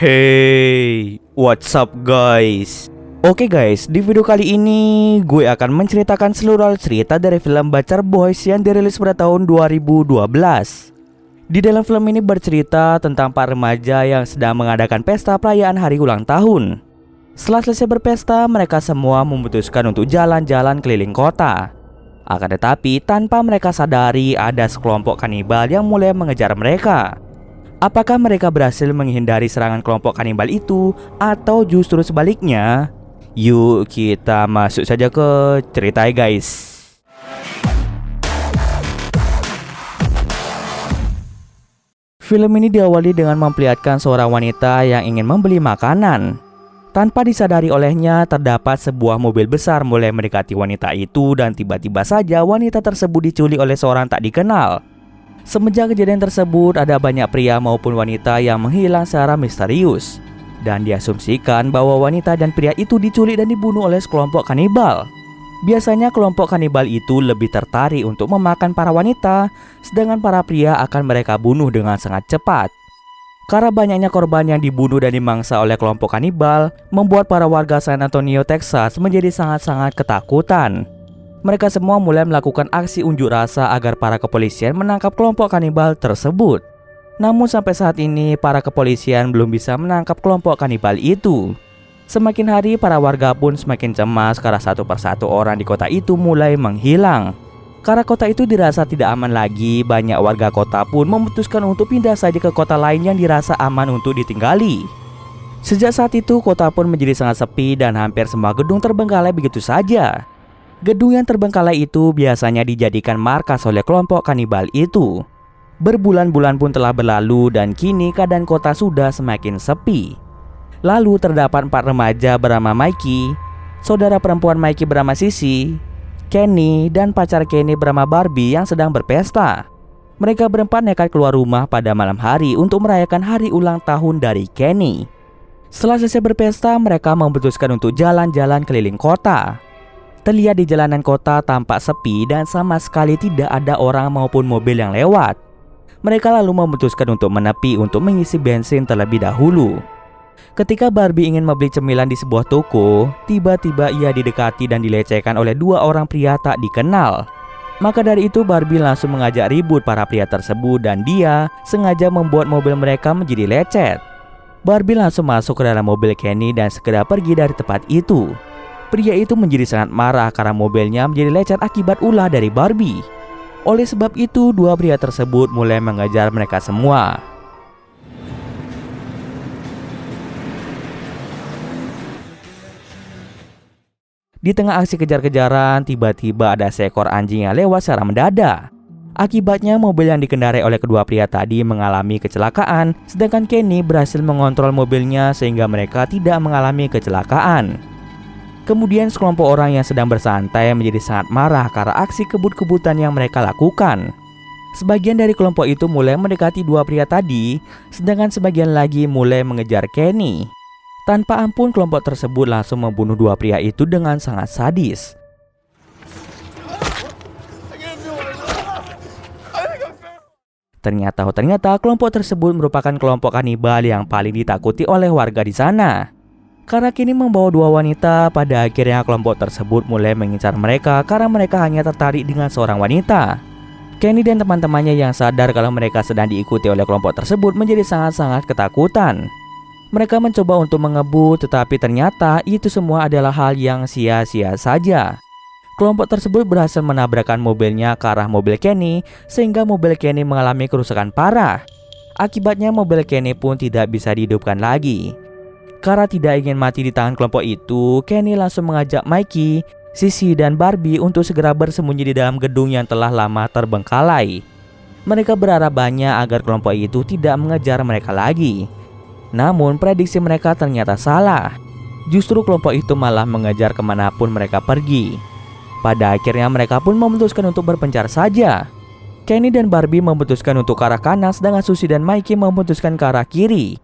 Hey, what's up guys? Oke guys, di video kali ini gue akan menceritakan seluruh cerita dari film Butcher Boys yang dirilis pada tahun 2012. Di dalam film ini bercerita tentang 4 remaja yang sedang mengadakan pesta perayaan hari ulang tahun. Setelah selesai berpesta, mereka semua memutuskan untuk jalan-jalan keliling kota. Akan tetapi, tanpa mereka sadari ada sekelompok kanibal yang mulai mengejar mereka. Apakah mereka berhasil menghindari serangan kelompok kanibal itu atau justru sebaliknya? Yuk kita masuk saja ke ceritanya guys. Film ini diawali dengan memperlihatkan seorang wanita yang ingin membeli makanan. Tanpa disadari olehnya, terdapat sebuah mobil besar mulai mendekati wanita itu dan tiba-tiba saja wanita tersebut diculik oleh seorang tak dikenal. Semenjak kejadian tersebut, ada banyak pria maupun wanita yang menghilang secara misterius. Dan diasumsikan bahwa wanita dan pria itu diculik dan dibunuh oleh sekelompok kanibal. Biasanya kelompok kanibal itu lebih tertarik untuk memakan para wanita, sedangkan para pria akan mereka bunuh dengan sangat cepat. Karena banyaknya korban yang dibunuh dan dimangsa oleh kelompok kanibal, membuat para warga San Antonio, Texas menjadi sangat-sangat ketakutan. Mereka semua mulai melakukan aksi unjuk rasa agar para kepolisian menangkap kelompok kanibal tersebut. Namun sampai saat ini para kepolisian belum bisa menangkap kelompok kanibal itu. Semakin hari para warga pun semakin cemas karena satu persatu orang di kota itu mulai menghilang. Karena kota itu dirasa tidak aman lagi, banyak warga kota pun memutuskan untuk pindah saja ke kota lain yang dirasa aman untuk ditinggali. Sejak saat itu kota pun menjadi sangat sepi dan hampir semua gedung terbengkalai begitu saja. Gedung yang terbengkalai itu biasanya dijadikan markas oleh kelompok kanibal itu. Berbulan-bulan pun telah berlalu dan kini keadaan kota sudah semakin sepi. Lalu terdapat 4 remaja bernama Mikey, saudara perempuan Mikey bernama Sissy, Kenny, dan pacar Kenny bernama Barbie yang sedang berpesta. Mereka berempat nekat keluar rumah pada malam hari untuk merayakan hari ulang tahun dari Kenny. Setelah selesai berpesta, mereka memutuskan untuk jalan-jalan keliling kota. Terlihat di jalanan kota tampak sepi dan sama sekali tidak ada orang maupun mobil yang lewat. Mereka lalu memutuskan untuk menepi untuk mengisi bensin terlebih dahulu. Ketika Barbie ingin membeli cemilan di sebuah toko, tiba-tiba ia didekati dan dilecehkan oleh 2 orang pria tak dikenal. Maka dari itu Barbie langsung mengajak ribut para pria tersebut dan dia sengaja membuat mobil mereka menjadi lecet. Barbie langsung masuk ke dalam mobil Kenny dan segera pergi dari tempat itu. Pria itu menjadi sangat marah karena mobilnya menjadi lecet akibat ulah dari Barbie. Oleh sebab itu, 2 pria tersebut mulai mengejar mereka semua. Di tengah aksi kejar-kejaran, tiba-tiba ada seekor anjing yang lewat secara mendadak. Akibatnya mobil yang dikendarai oleh kedua pria tadi mengalami kecelakaan, sedangkan Kenny berhasil mengontrol mobilnya sehingga mereka tidak mengalami kecelakaan. Kemudian sekelompok orang yang sedang bersantai menjadi sangat marah karena aksi kebut-kebutan yang mereka lakukan. Sebagian dari kelompok itu mulai mendekati 2 pria tadi, sedangkan sebagian lagi mulai mengejar Kenny. Tanpa ampun kelompok tersebut langsung membunuh 2 pria itu dengan sangat sadis. Ternyata kelompok tersebut merupakan kelompok kanibal yang paling ditakuti oleh warga di sana. Karena Kenny membawa 2 wanita, pada akhirnya kelompok tersebut mulai mengincar mereka karena mereka hanya tertarik dengan seorang wanita. Kenny dan teman-temannya yang sadar kalau mereka sedang diikuti oleh kelompok tersebut menjadi sangat-sangat ketakutan. Mereka mencoba untuk mengebut, tetapi ternyata itu semua adalah hal yang sia-sia saja. Kelompok tersebut berhasil menabrakkan mobilnya ke arah mobil Kenny, sehingga mobil Kenny mengalami kerusakan parah. Akibatnya mobil Kenny pun tidak bisa dihidupkan lagi. Karena tidak ingin mati di tangan kelompok itu, Kenny langsung mengajak Mikey, Sissy, dan Barbie untuk segera bersembunyi di dalam gedung yang telah lama terbengkalai. Mereka berharap banyak agar kelompok itu tidak mengejar mereka lagi. Namun prediksi mereka ternyata salah. Justru kelompok itu malah mengejar kemanapun mereka pergi. Pada akhirnya mereka pun memutuskan untuk berpencar saja. Kenny dan Barbie memutuskan untuk ke arah kanan, sedangkan Sissy dan Mikey memutuskan ke arah kiri.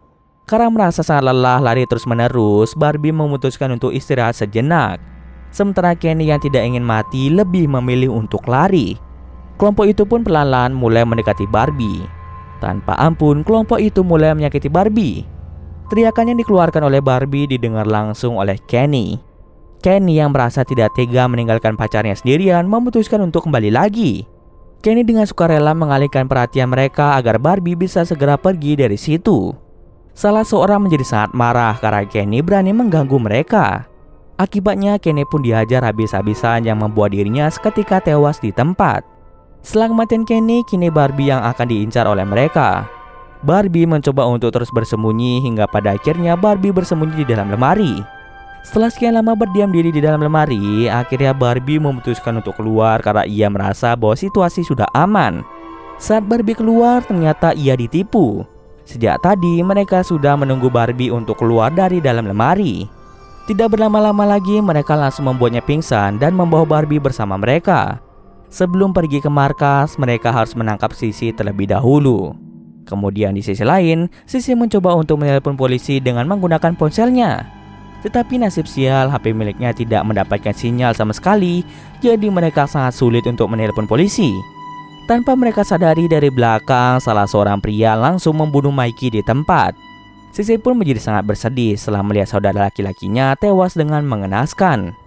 Karena merasa sangat lelah lari terus-menerus, Barbie memutuskan untuk istirahat sejenak. Sementara Kenny yang tidak ingin mati lebih memilih untuk lari. Kelompok itu pun perlahan-lahan mulai mendekati Barbie. Tanpa ampun, kelompok itu mulai menyakiti Barbie. Teriakan yang dikeluarkan oleh Barbie didengar langsung oleh Kenny. Kenny yang merasa tidak tega meninggalkan pacarnya sendirian memutuskan untuk kembali lagi. Kenny dengan sukarela mengalihkan perhatian mereka agar Barbie bisa segera pergi dari situ. Salah seorang menjadi sangat marah karena Kenny berani mengganggu mereka. Akibatnya Kenny pun dihajar habis-habisan yang membuat dirinya seketika tewas di tempat. Setelah kematian Kenny, kini Barbie yang akan diincar oleh mereka. Barbie mencoba untuk terus bersembunyi hingga pada akhirnya Barbie bersembunyi di dalam lemari. Setelah sekian lama berdiam diri di dalam lemari, akhirnya Barbie memutuskan untuk keluar karena ia merasa bahwa situasi sudah aman. Saat Barbie keluar, ternyata ia ditipu. Sejak tadi mereka sudah menunggu Barbie untuk keluar dari dalam lemari. Tidak berlama-lama lagi mereka langsung membuatnya pingsan dan membawa Barbie bersama mereka. Sebelum pergi ke markas, mereka harus menangkap Sissy terlebih dahulu. Kemudian di sisi lain, Sissy mencoba untuk menelpon polisi dengan menggunakan ponselnya. Tetapi nasib sial, HP miliknya tidak mendapatkan sinyal sama sekali, jadi mereka sangat sulit untuk menelpon polisi. Tanpa mereka sadari, dari belakang salah seorang pria langsung membunuh Mikey di tempat. Sissy pun menjadi sangat bersedih setelah melihat saudara laki-lakinya tewas dengan mengenaskan.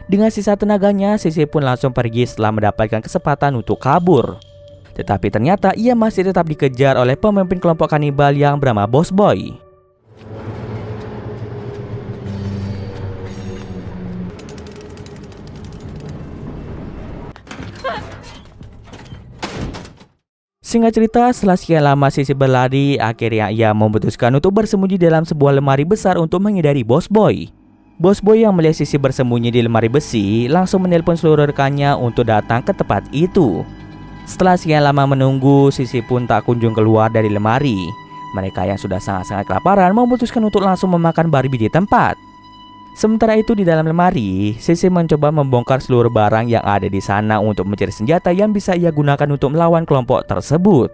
Dengan sisa tenaganya, Sissy pun langsung pergi setelah mendapatkan kesempatan untuk kabur. Tetapi ternyata ia masih tetap dikejar oleh pemimpin kelompok kanibal yang bernama Boss Boy. Singkat cerita, setelah sekian lama Sissy berlari, akhirnya ia memutuskan untuk bersembunyi dalam sebuah lemari besar untuk menghindari Boss Boy. Boss Boy yang melihat Sissy bersembunyi di lemari besi langsung menelpon seluruh rekannya untuk datang ke tempat itu. Setelah sekian lama menunggu, Sissy pun tak kunjung keluar dari lemari. Mereka yang sudah sangat-sangat kelaparan memutuskan untuk langsung memakan Barbie di tempat. Sementara itu di dalam lemari, Sissy mencoba membongkar seluruh barang yang ada di sana untuk mencari senjata yang bisa ia gunakan untuk melawan kelompok tersebut.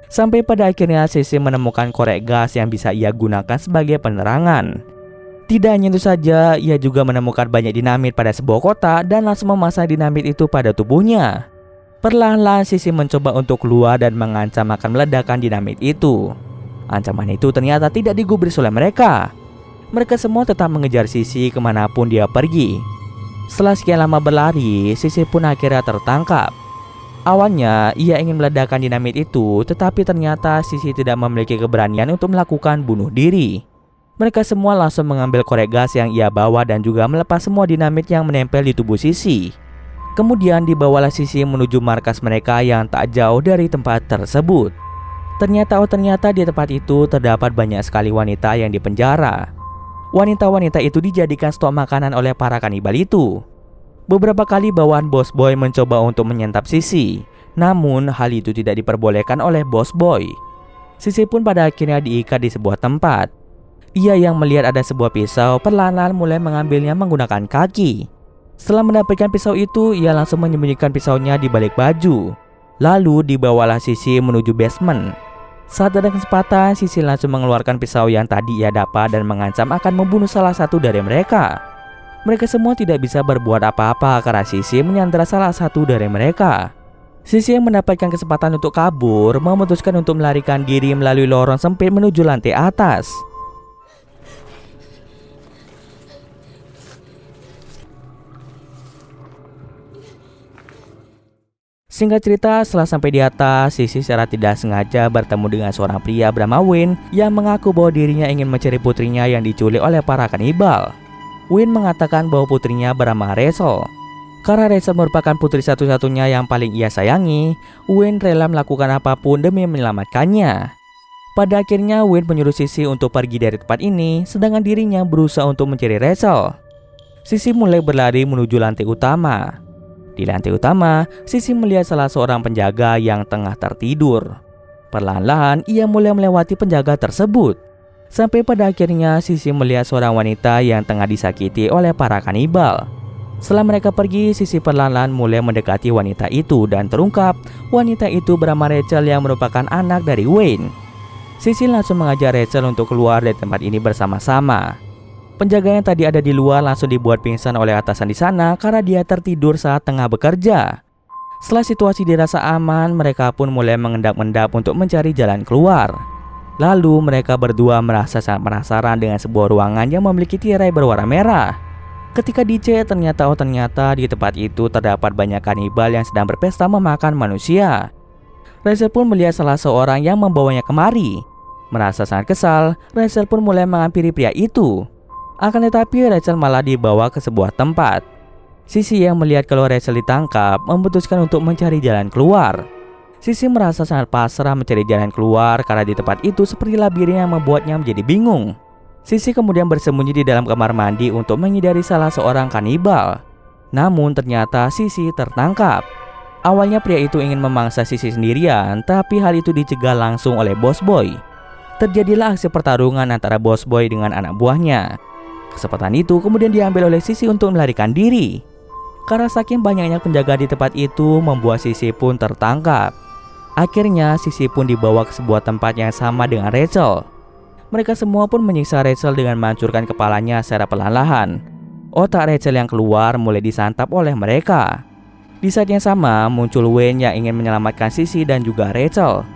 Sampai pada akhirnya Sissy menemukan korek gas yang bisa ia gunakan sebagai penerangan. Tidak hanya itu saja, ia juga menemukan banyak dinamit pada sebuah kotak dan langsung memasang dinamit itu pada tubuhnya. Perlahan-lahan Sissy mencoba untuk keluar dan mengancam akan meledakkan dinamit itu. Ancaman itu ternyata tidak digubris oleh mereka. Mereka semua tetap mengejar Sissy kemanapun dia pergi. Setelah sekian lama berlari, Sissy pun akhirnya tertangkap. Awalnya ia ingin meledakkan dinamit itu, tetapi ternyata Sissy tidak memiliki keberanian untuk melakukan bunuh diri. Mereka semua langsung mengambil korek gas yang ia bawa dan juga melepas semua dinamit yang menempel di tubuh Sissy. Kemudian dibawalah Sissy menuju markas mereka yang tak jauh dari tempat tersebut. Ternyata di tempat itu terdapat banyak sekali wanita yang dipenjara. Wanita-wanita itu dijadikan stok makanan oleh para kanibal itu. Beberapa kali bawahan Boss Boy mencoba untuk menyantap Sissy, namun hal itu tidak diperbolehkan oleh Boss Boy. Sissy pun pada akhirnya diikat di sebuah tempat. Ia yang melihat ada sebuah pisau perlahan-lahan mulai mengambilnya menggunakan kaki. Setelah mendapatkan pisau itu, ia langsung menyembunyikan pisaunya di balik baju. Lalu dibawalah Sissy menuju basement. Saat ada kesempatan, Sissy langsung mengeluarkan pisau yang tadi ia dapat dan mengancam akan membunuh salah satu dari mereka. Mereka semua tidak bisa berbuat apa-apa karena Sissy menyandera salah satu dari mereka. Sissy yang mendapatkan kesempatan untuk kabur memutuskan untuk melarikan diri melalui lorong sempit menuju lantai atas. Singkat cerita, setelah sampai di atas, Sissy secara tidak sengaja bertemu dengan seorang pria bernama Wayne yang mengaku bahwa dirinya ingin mencari putrinya yang diculik oleh para kanibal. Wayne mengatakan bahwa putrinya bernama Rachel. Karena Rachel merupakan putri satu-satunya yang paling ia sayangi, Wayne rela melakukan apapun demi menyelamatkannya. Pada akhirnya Wayne menyuruh Sissy untuk pergi dari tempat ini, sedangkan dirinya berusaha untuk mencari Rachel. Sissy mulai berlari menuju lantai utama. Di lantai utama, Sissy melihat salah seorang penjaga yang tengah tertidur. Perlahan-lahan ia mulai melewati penjaga tersebut. Sampai pada akhirnya Sissy melihat seorang wanita yang tengah disakiti oleh para kanibal. Setelah mereka pergi, Sissy perlahan-lahan mulai mendekati wanita itu dan terungkap wanita itu bernama Rachel yang merupakan anak dari Wayne. Sissy langsung mengajak Rachel untuk keluar dari tempat ini bersama-sama. Penjaga yang tadi ada di luar langsung dibuat pingsan oleh atasan di sana karena dia tertidur saat tengah bekerja. Setelah situasi dirasa aman, mereka pun mulai mengendap-endap untuk mencari jalan keluar. Lalu mereka berdua merasa sangat penasaran dengan sebuah ruangan yang memiliki tirai berwarna merah. Ketika dicek, ternyata di tempat itu terdapat banyak kanibal yang sedang berpesta memakan manusia. Rachel pun melihat salah seorang yang membawanya kemari. Merasa sangat kesal, Rachel pun mulai menghampiri pria itu. Akan tetapi Rachel malah dibawa ke sebuah tempat. Sissy yang melihat kalau Rachel ditangkap memutuskan untuk mencari jalan keluar. Sissy merasa sangat pasrah mencari jalan keluar karena di tempat itu seperti labirin yang membuatnya menjadi bingung. Sissy kemudian bersembunyi di dalam kamar mandi untuk menghindari salah seorang kanibal. Namun ternyata Sissy tertangkap. Awalnya pria itu ingin memangsa Sissy sendirian, tapi hal itu dicegah langsung oleh Boss Boy. Terjadilah aksi pertarungan antara Boss Boy dengan anak buahnya. Kesempatan itu kemudian diambil oleh Sissy untuk melarikan diri. Karena saking banyaknya penjaga di tempat itu membuat Sissy pun tertangkap. Akhirnya Sissy pun dibawa ke sebuah tempat yang sama dengan Rachel. Mereka semua pun menyiksa Rachel dengan menghancurkan kepalanya secara perlahan. Otak Rachel yang keluar mulai disantap oleh mereka. Di saat yang sama muncul Wayne yang ingin menyelamatkan Sissy dan juga Rachel.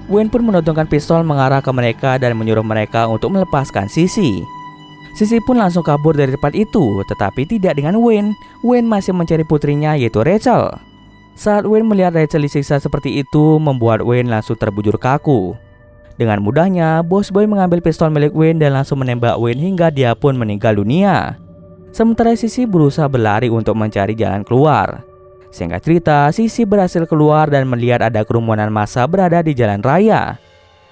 Wayne pun menodongkan pistol mengarah ke mereka dan menyuruh mereka untuk melepaskan Sissy. Sissy pun langsung kabur dari tempat itu, tetapi tidak dengan Wayne. Wayne masih mencari putrinya yaitu Rachel. Saat Wayne melihat Rachel disiksa seperti itu, membuat Wayne langsung terbujur kaku. Dengan mudahnya, Boss Boy mengambil pistol milik Wayne dan langsung menembak Wayne hingga dia pun meninggal dunia. Sementara Sissy berusaha berlari untuk mencari jalan keluar. Singkat cerita, Sissy berhasil keluar dan melihat ada kerumunan massa berada di jalan raya.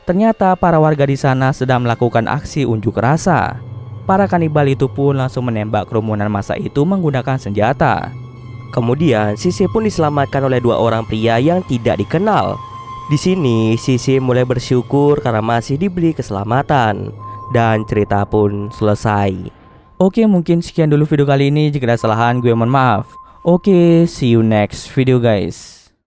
Ternyata para warga di sana sedang melakukan aksi unjuk rasa. Para kanibal itu pun langsung menembak kerumunan massa itu menggunakan senjata. Kemudian Sissy pun diselamatkan oleh dua orang pria yang tidak dikenal. Di sini Sissy mulai bersyukur karena masih diberi keselamatan dan cerita pun selesai. Oke, mungkin sekian dulu video kali ini. Jika ada kesalahan gue mohon maaf. Oke, see you next video guys.